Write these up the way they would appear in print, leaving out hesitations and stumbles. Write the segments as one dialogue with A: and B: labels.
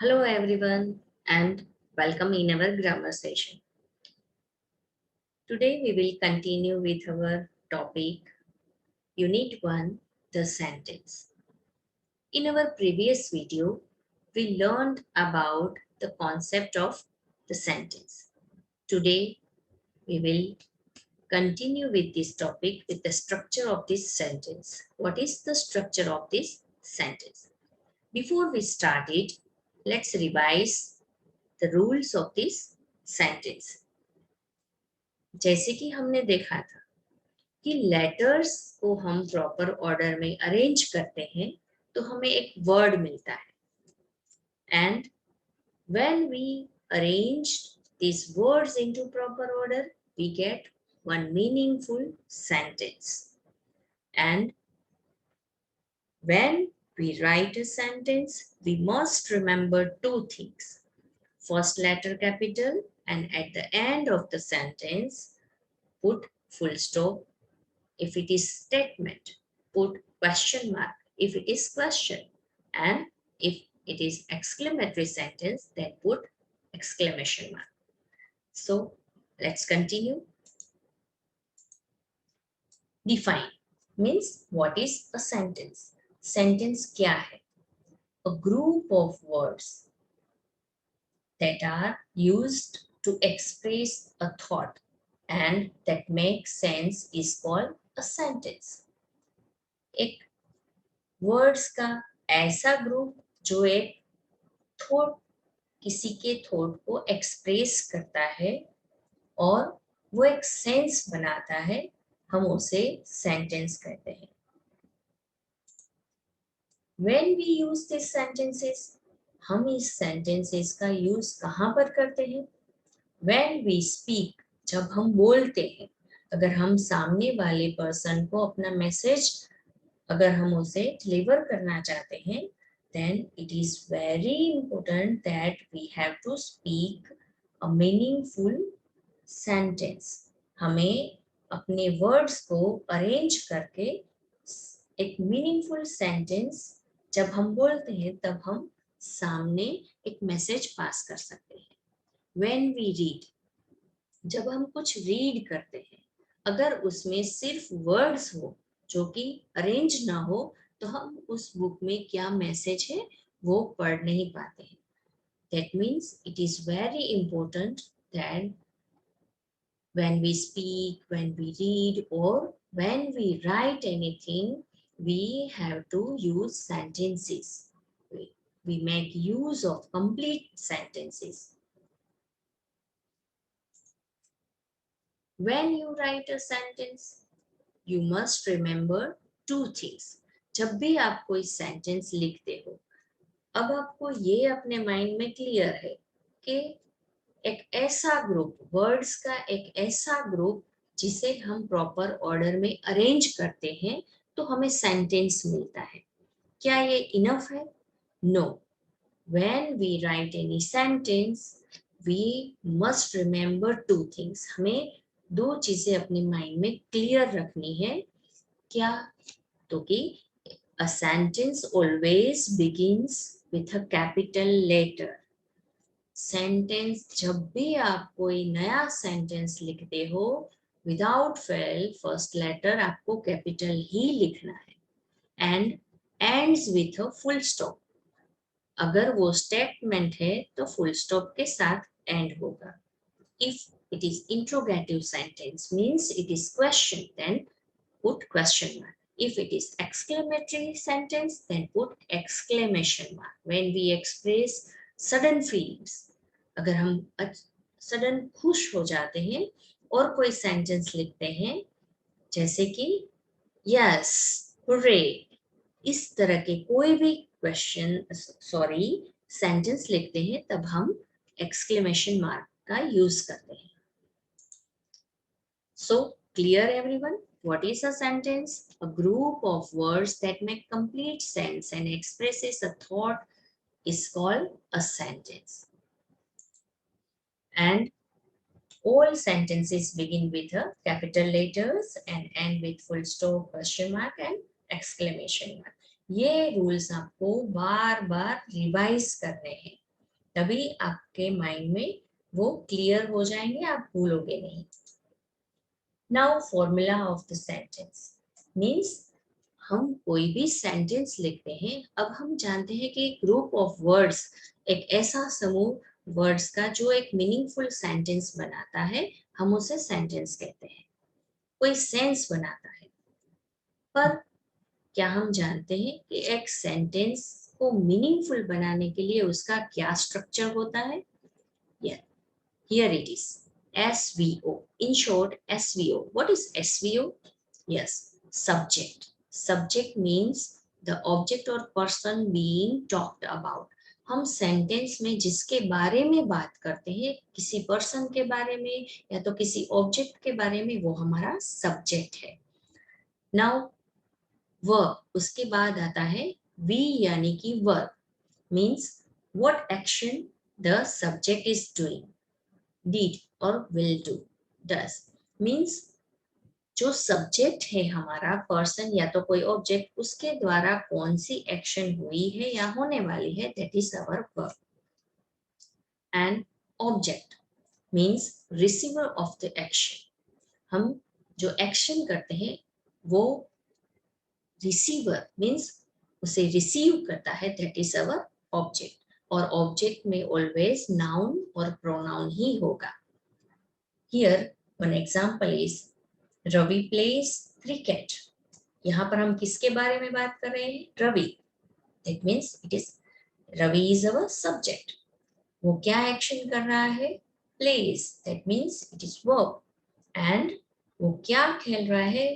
A: Hello everyone and welcome in our grammar session. Today we will continue with our topic Unit 1 The Sentence. In our previous video we learned about the concept of the sentence. Today we will continue with this topic with the structure of this sentence. What is the structure of this sentence? Before we start it, let's revise the rules of this sentence. जैसे कि हमने देखा था कि letters को हम proper order में arrange करते हैं तो हमें एक वर्ड मिलता है and when we arrange these words into proper order we get one meaningful sentence. And when we write a sentence we must remember two things: first letter capital, and at the end of the sentence put full stop. If it is statement, put question mark if it is question. And if it is exclamatory sentence, then put exclamation mark. So let's continue. Define means what is a sentence? Sentence kya hai? A group of words that are used to express a thought and that make sense is called a sentence. एक words का ऐसा group जो एक thought किसी के thought को express करता है और वो एक सेंस बनाता है, हम उसे सेंटेंस कहते हैं. When we use this sentences, हम इस सेंटेंसेस का यूज कहाँ पर करते हैं? व्हेन वी स्पीक, जब हम बोलते हैं. अगर हम सामने वाले पर्सन को अपना मैसेज अगर हम उसे डिलीवर करना चाहते हैं, then it is very important that we have to speak a meaningful sentence. हमें अपने वर्ड्स को अरेंज करके एक मीनिंगफुल सेंटेंस जब हम बोलते हैं तब हम सामने एक मैसेज पास कर सकते हैं. When we read, जब हम कुछ रीड करते हैं, अगर उसमें सिर्फ वर्ड्स हो जो कि अरेंज ना हो तो हम उस बुक में क्या मैसेज है वो पढ़ नहीं पाते हैं. That means it is very important that when we speak, when we read, or when we write anything, we have to use sentences. We make use of complete sentences. When you write a sentence, you must remember two things. जब भी आप कोई sentence लिखते हो, अब आपको ये अपने माइंड में क्लियर है कि एक ऐसा ग्रुप, वर्ड्स का एक ऐसा ग्रुप जिसे हम प्रॉपर ऑर्डर में अरेंज करते हैं तो हमें सेंटेंस मिलता है. क्या ये इनफ है? No. When we write any sentence we must remember two things. हमें दो चीजें अपने माइंड में क्लियर रखनी है. क्या? तो कि a sentence always begins with a capital letter. Sentence जब भी आप कोई नया सेंटेंस लिखते हो, विदाउट फेल फर्स्ट लेटर आपको कैपिटल ही लिखना है and ends with a full stop. अगर वो स्टेटमेंट है तो फुल स्टॉप के साथ एंड होगा. If it is interrogative sentence means it is question, then put question mark. If it is exclamatory sentence, then put exclamation mark. When we express sudden feelings, अगर हम sudden खुश हो जाते हैं और कोई सेंटेंस लिखते हैं जैसे कि यस, हुर्रे, इस तरह के कोई भी सेंटेंस लिखते हैं तब हम एक्सक्लेमेशन मार्क का यूज करते हैं. So, clear everyone? What is a sentence? A group of words that make complete sense and expresses a thought is called a sentence. And all sentences begin with a capital letters and end with full stop, question mark and exclamation mark. ये rules आपको बार बार revise करने हैं. तभी आपके mind में वो clear हो जाएंगे, आप भूलोगे नहीं। Now formula of the sentence means हम कोई भी सेंटेंस लिखते हैं, अब हम जानते हैं कि ग्रुप ऑफ वर्ड्स, एक ऐसा समूह वर्ड्स का जो एक मीनिंगफुल सेंटेंस बनाता है, हम उसे सेंटेंस कहते हैं, कोई सेंस बनाता है। पर क्या हम जानते हैं कि एक सेंटेंस को मीनिंगफुल बनाने के लिए उसका क्या स्ट्रक्चर होता है? Here it is. SVO. In short, SVO. What is SVO? Yes, subject. Subject means the object or person being talked about. हम सेंटेंस में जिसके बारे में बात करते हैं, किसी पर्सन के बारे में या तो किसी ऑब्जेक्ट के बारे में, वो हमारा सब्जेक्ट है। नाउ वर्ब, उसके बाद आता है वी यानी कि verb, means what action the subject is doing, did or will do, does means जो सब्जेक्ट है हमारा, पर्सन या तो कोई ऑब्जेक्ट, उसके द्वारा कौन सी एक्शन हुई है या होने वाली है, that is our verb. And object means receiver of the action, हम जो एक्शन करते हैं वो रिसीवर मीन्स उसे रिसीव करता है, दैट इज अवर ऑब्जेक्ट। और ऑब्जेक्ट में ऑलवेज नाउन और प्रोनाउन ही होगा। Here one example is Ravi plays cricket. यहाँ पर हम किसके बारे में बात कर रहे हैं? Ravi. That means it is Ravi is our subject. वो क्या एक्शन कर रहा है? Plays. That means it is verb. And वो क्या खेल रहा है?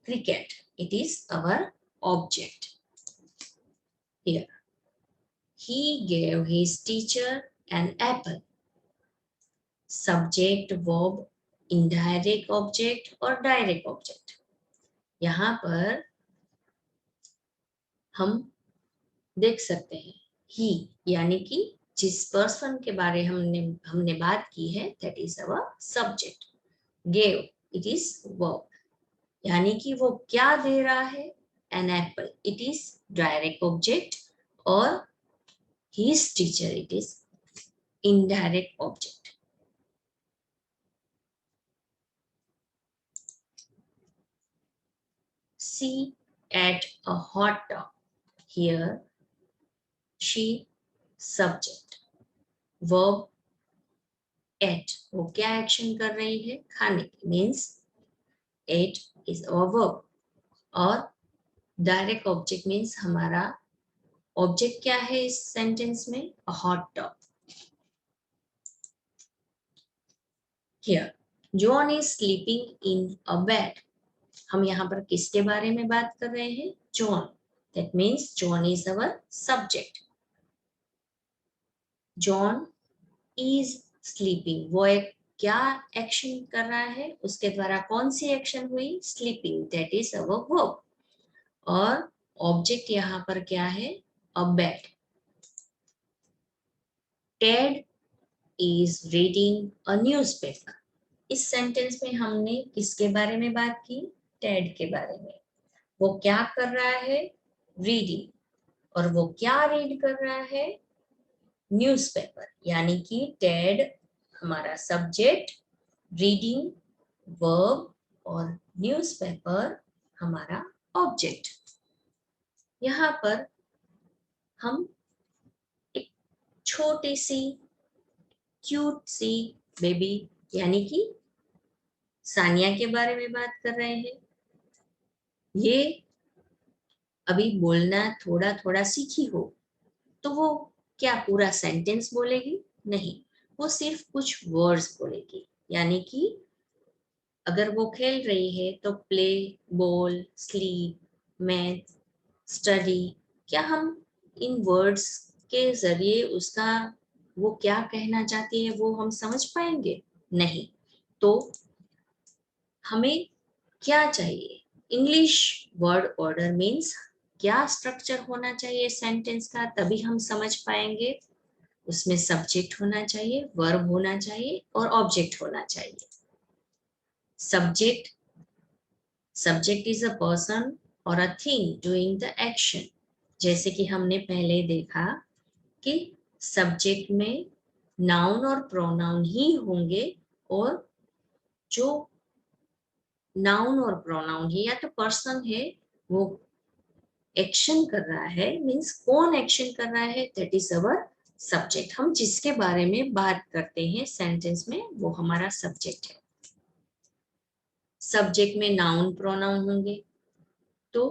A: Cricket. It is our object. Here. He gave his teacher an apple. Subject, verb, indirect object और direct object। यहाँ पर हम देख सकते हैं ही यानी कि जिस पर्सन के बारे हमने बात की है, that is our subject. Gave, it is verb, यानी कि वो क्या दे रहा है? An apple, it is direct object. और his teacher, it is indirect object. She ate a hot dog. Here she, subject, verb ate, वो क्या एक्शन कर रही है? खाने की, means ate is our verb। और डायरेक्ट ऑब्जेक्ट मीन्स हमारा ऑब्जेक्ट क्या है इस सेंटेंस में? a hot dog। Here John is sleeping in a bed। हम यहाँ पर किसके बारे में बात कर रहे हैं? John. That means John is our subject. John is sleeping, वो एक क्या एक्शन कर रहा है? उसके द्वारा कौन सी एक्शन हुई? Sleeping, that is our verb. और ऑब्जेक्ट यहाँ पर क्या है? A bed. Ted is reading a newspaper. इस सेंटेंस में हमने किसके बारे में बात की? टेड के बारे में। वो क्या कर रहा है? रीडिंग। और वो क्या रीड कर रहा है? न्यूज़पेपर, यानी कि टेड हमारा सब्जेक्ट, रीडिंग वर्ब और न्यूज़पेपर हमारा ऑब्जेक्ट। यहाँ पर हम एक छोटी सी क्यूट सी बेबी यानी कि सानिया के बारे में बात कर रहे हैं। ये अभी बोलना थोड़ा थोड़ा सीखी हो, तो वो क्या पूरा सेंटेंस बोलेगी? नहीं, वो सिर्फ कुछ वर्ड्स बोलेगी। यानी कि अगर वो खेल रही है तो play, ball, sleep, math, study, क्या हम इन वर्ड्स के जरिए उसका वो क्या कहना चाहती है वो हम समझ पाएंगे? नहीं। तो हमें क्या चाहिए? इंग्लिश वर्ड ऑर्डर मीन्स क्या स्ट्रक्चर होना चाहिए सेंटेंस का, तभी हम समझ पाएंगे। उसमें सब्जेक्ट होना चाहिए, वर्ब होना चाहिए और ऑब्जेक्ट होना चाहिए। Subject, subject is a person और a thing doing the action. जैसे कि हमने पहले देखा कि सब्जेक्ट में नाउन और प्रोनाउन ही होंगे, और जो नाउन और प्रोनाउन है या तो पर्सन है वो एक्शन कर रहा है, मीन्स कौन एक्शन कर रहा है, दैट इज अवर सब्जेक्ट। हम जिसके बारे में बात करते हैं सेंटेंस में वो हमारा सब्जेक्ट है। सब्जेक्ट में नाउन प्रोनाउन होंगे, तो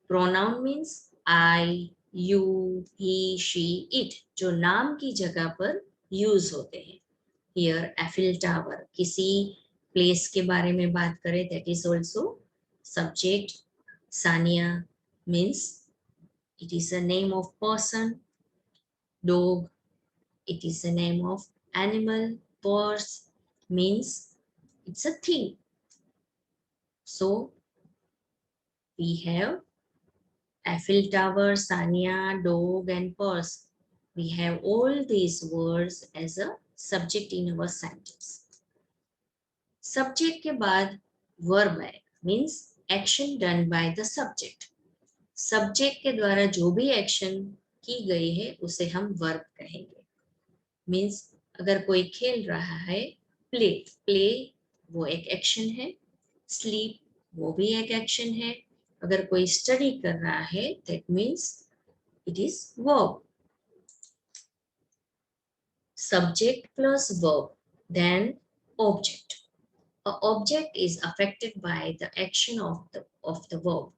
A: pronoun means I, you, he, she, it, जो नाम की जगह पर यूज होते हैं। हियर एफिल टावर, किसी प्लेस के बारे में बात करें, that is also subject. Sania means it is a name of person. Dog, it is a name of animal. Purse means it's a thing. So we have Eiffel Tower, Sanya, dog, and purse. We have all these words as a subject in our sentence. Subject के बाद verb है, means action done by the subject. Subject के द्वारा जो भी action की गई है उसे हम verb कहेंगे। Means अगर कोई खेल रहा है, प्ले, प्ले वो एक एक्शन है। स्लीप वो भी एक एक्शन है। अगर कोई स्टडी कर रहा है, that means it is verb. Subject plus verb, then object. A object is affected by the action of the verb.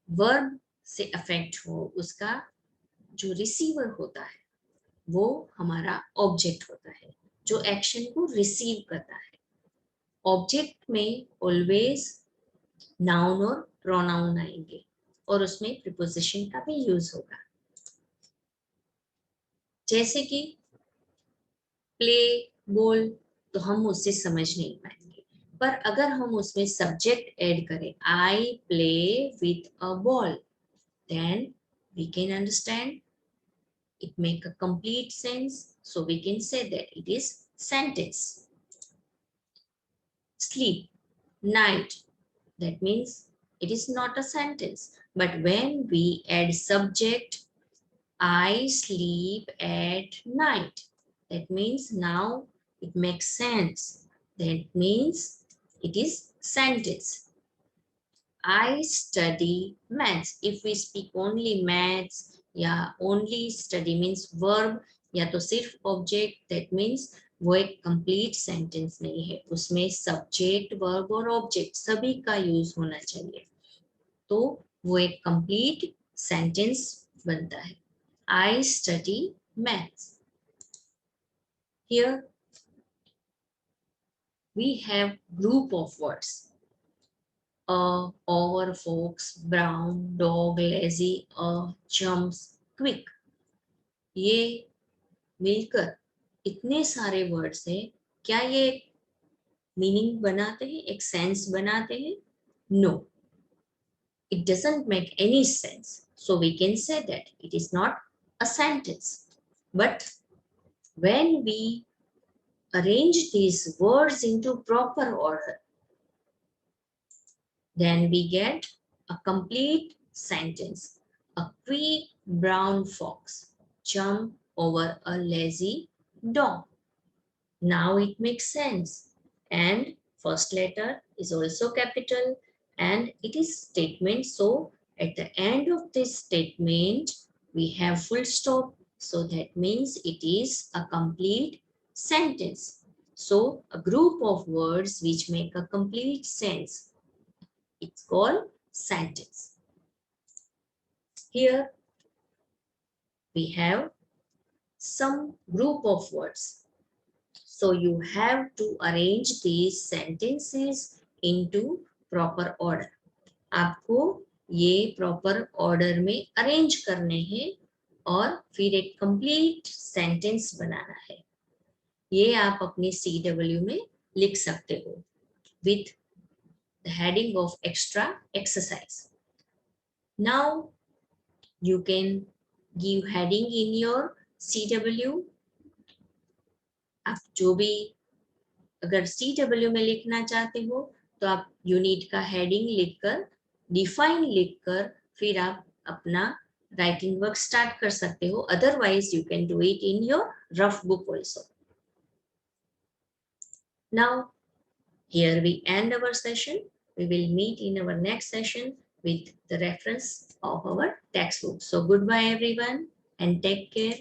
A: Verb से affect हो उसका जो रिसीवर होता है वो हमारा ऑब्जेक्ट होता है, जो एक्शन को रिसीव करता है। ऑब्जेक्ट में ऑलवेज नाउन और प्रोनाउन आएंगे और उसमें प्रीपोजिशन का भी यूज होगा। जैसे कि प्ले, बोल, तो हम उससे समझ नहीं पाएंगे, पर अगर हम उसमें सब्जेक्ट ऐड करें, I play with a ball, then we can understand, it make a complete sense, so we can say that it is sentence. Sleep, night, that means it is not a sentence, but when we add subject, I sleep at night, that means now it makes sense, that means it is sentence. I study maths, if we speak only maths या only study means verb या तो सिर्फ object, that means वो एक complete sentence नहीं है, उसमें subject, verb और object सभी का यूज होना चाहिए, तो वो एक complete sentence बनता है। I study maths. Here we have group of words. Over, fox, brown, dog, lazy, jumps, quick. ये मिलकर इतने सारे वर्ड्स हैं, क्या ये मीनिंग बनाते हैं, एक सेंस बनाते हैं? No, it doesn't make any sense. So we can say that it is not a sentence. But when we arrange these words into proper order, then we get a complete sentence. A quick brown fox jumped over a lazy dog. Now it makes sense. And first letter is also capital and it is statement. So at the end of this statement, we have full stop. So that means it is a complete sentence. So a group of words which make a complete sense, it's called sentence. Here we have some group of words. So you have to arrange these sentences into proper order. आपको ये proper order में arrange करने हैं और फिर एक complete sentence बनाना है। ये आप अपनी CW में लिख सकते हो with the heading of extra exercise. Now you can give heading in your CW. आप जो भी अगर CW में लिखना चाहते हो तो आप यूनिट का हेडिंग लिखकर, डिफाइन लिखकर, फिर आप अपना राइटिंग वर्क स्टार्ट कर सकते हो. Otherwise you can do it in your rough book also. Now here we end our session. We will meet in our next session with the reference of our textbook. So goodbye everyone and take care.